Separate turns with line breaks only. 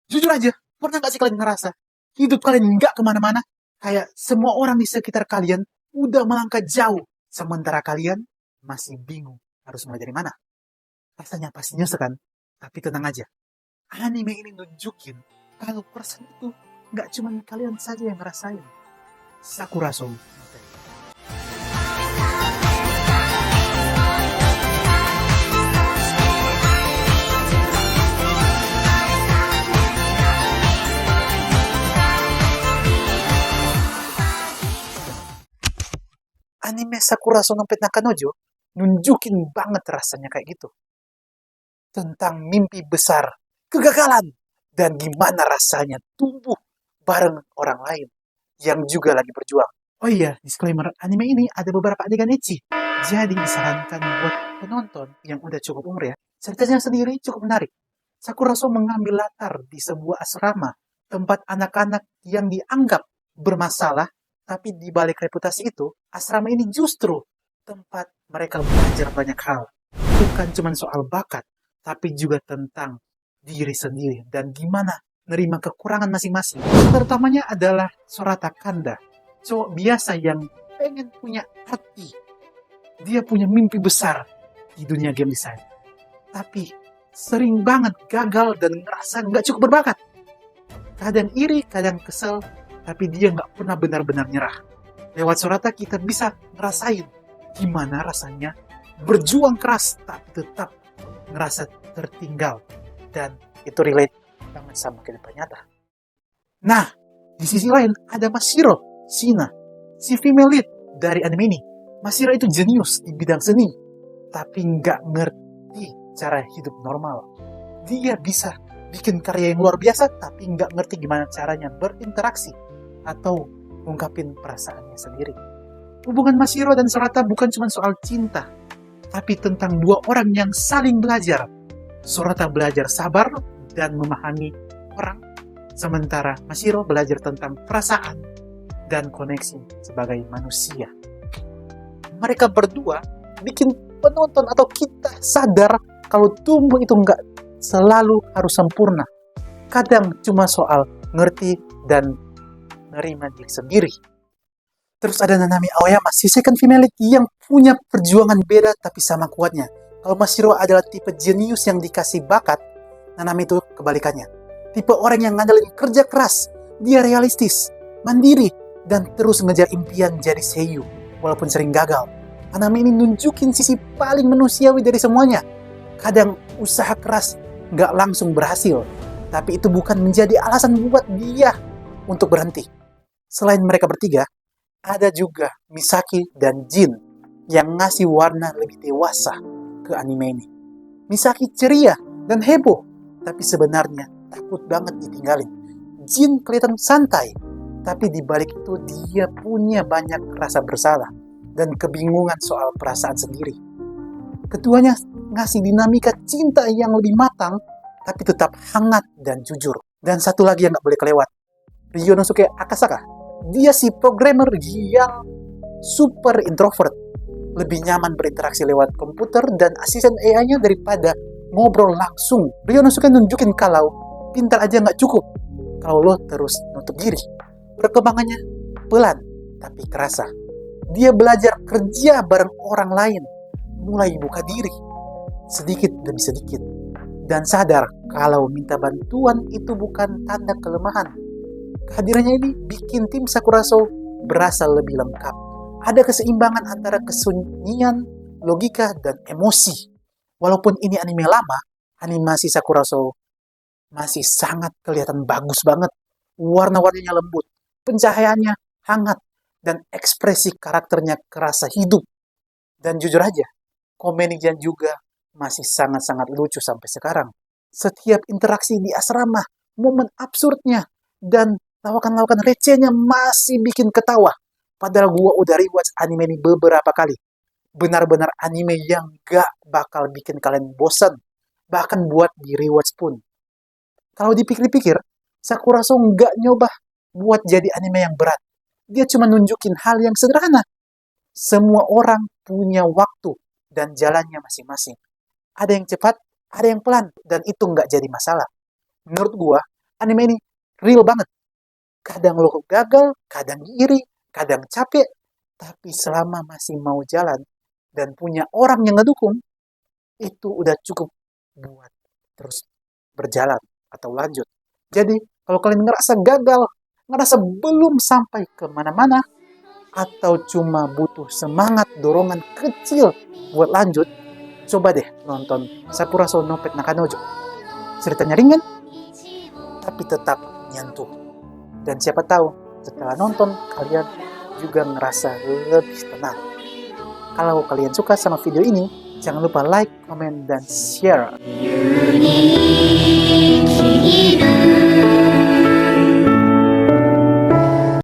Jujur aja, pernah gak sih kalian ngerasa hidup kalian nggak kemana-mana? Kayak semua orang di sekitar kalian udah melangkah jauh, sementara kalian masih bingung harus mulai dari mana. Rasanya pasti nyesek kan? Tapi tenang aja, anime ini nunjukin kalau perasaan itu nggak cuma kalian saja yang ngerasain. Sakura Soul. Anime Sakura Soul no Pet Nakanojo nunjukin banget rasanya kayak gitu. Tentang mimpi besar, kegagalan, dan gimana rasanya tumbuh bareng orang lain yang juga lagi berjuang. Oh iya, disclaimer, anime ini ada beberapa adegan ecchi. Jadi disarankan buat penonton yang udah cukup umur ya. Ceritanya sendiri cukup menarik. Sakura So mengambil latar di sebuah asrama, tempat anak-anak yang dianggap bermasalah, tapi di balik reputasi itu, asrama ini justru tempat mereka belajar banyak hal. Bukan cuma soal bakat, tapi juga tentang diri sendiri dan gimana nerima kekurangan masing-masing. Terutamanya adalah Sorata Kanda, cowok biasa yang pengen punya hati. Dia punya mimpi besar di dunia game design. Tapi sering banget gagal dan ngerasa nggak cukup berbakat. Kadang iri, kadang kesel, tapi dia nggak pernah benar-benar nyerah. Lewat Sorata kita bisa ngerasain gimana rasanya berjuang keras tapi tetap ngerasa tertinggal. Dan itu relate banget sama kehidupan nyata. Nah, di sisi lain ada Mashiro Shina, si female lead dari anime ini. Mashiro itu jenius di bidang seni, tapi nggak ngerti cara hidup normal. Dia bisa bikin karya yang luar biasa, tapi nggak ngerti gimana caranya berinteraksi atau ungkapin perasaannya sendiri. Hubungan Mashiro dan Sorata bukan cuma soal cinta, tapi tentang dua orang yang saling belajar. Sorata belajar sabar dan memahami orang, sementara Mashiro belajar tentang perasaan dan koneksi sebagai manusia. Mereka berdua bikin penonton atau kita sadar kalau tumbuh itu nggak selalu harus sempurna. Kadang cuma soal ngerti dan nerima diri sendiri. Terus ada Nanami Aoyama, si second female lead yang punya perjuangan beda tapi sama kuatnya. Kalau Mashiro adalah tipe jenius yang dikasih bakat, Nanami itu kebalikannya. Tipe orang yang ngandelin kerja keras, dia realistis, mandiri, dan terus ngejar impian jadi seiyu, walaupun sering gagal. Nanami ini nunjukin sisi paling manusiawi dari semuanya. Kadang usaha keras nggak langsung berhasil, tapi itu bukan menjadi alasan buat dia untuk berhenti. Selain mereka bertiga, ada juga Misaki dan Jin yang ngasih warna lebih dewasa ke anime ini. Misaki ceria dan heboh, tapi sebenarnya takut banget ditinggalin. Jin kelihatan santai, tapi di balik itu dia punya banyak rasa bersalah dan kebingungan soal perasaan sendiri. Keduanya ngasih dinamika cinta yang lebih matang, tapi tetap hangat dan jujur. Dan satu lagi yang gak boleh kelewat, Ryonosuke Akasaka. Dia si programmer yang super introvert. Lebih nyaman berinteraksi lewat komputer dan asisten AI-nya daripada ngobrol langsung. Ryonosuke nunjukin kalau pintar aja nggak cukup kalau lo terus nutup diri. Perkembangannya pelan tapi kerasa. Dia belajar kerja bareng orang lain, mulai buka diri sedikit demi sedikit, dan sadar kalau minta bantuan itu bukan tanda kelemahan. Kehadirannya ini bikin tim Sakura Soul berasa lebih lengkap. Ada keseimbangan antara kesunyian, logika, dan emosi. Walaupun ini anime lama, animasi Sakura Soul masih sangat kelihatan bagus banget. Warna-warnanya lembut, pencahayaannya hangat, dan ekspresi karakternya kerasa hidup. Dan jujur aja, komedinya juga masih sangat-sangat lucu sampai sekarang. Setiap interaksi di asrama, momen absurdnya, dan lawakan-lawakan recehnya masih bikin ketawa. Padahal gua udah rewatch anime ini beberapa kali. Benar-benar anime yang gak bakal bikin kalian bosan. Bahkan buat di rewatch pun. Kalau dipikir-pikir, Sakura So gak nyoba buat jadi anime yang berat. Dia cuma nunjukin hal yang sederhana. Semua orang punya waktu dan jalannya masing-masing. Ada yang cepat, ada yang pelan, dan itu nggak jadi masalah. Menurut gua, anime ini real banget. Kadang lo gagal, kadang iri, kadang capek, tapi selama masih mau jalan dan punya orang yang ngedukung, itu udah cukup buat terus berjalan atau lanjut. Jadi, kalau kalian ngerasa gagal, ngerasa belum sampai kemana-mana, atau cuma butuh semangat dorongan kecil buat lanjut, coba deh nonton Sakura no Pet Nakanojo. Ceritanya ringan, tapi tetap nyentuh. Dan siapa tahu, setelah nonton, kalian juga ngerasa lebih tenang. Kalau kalian suka sama video ini, jangan lupa like, comment, dan share.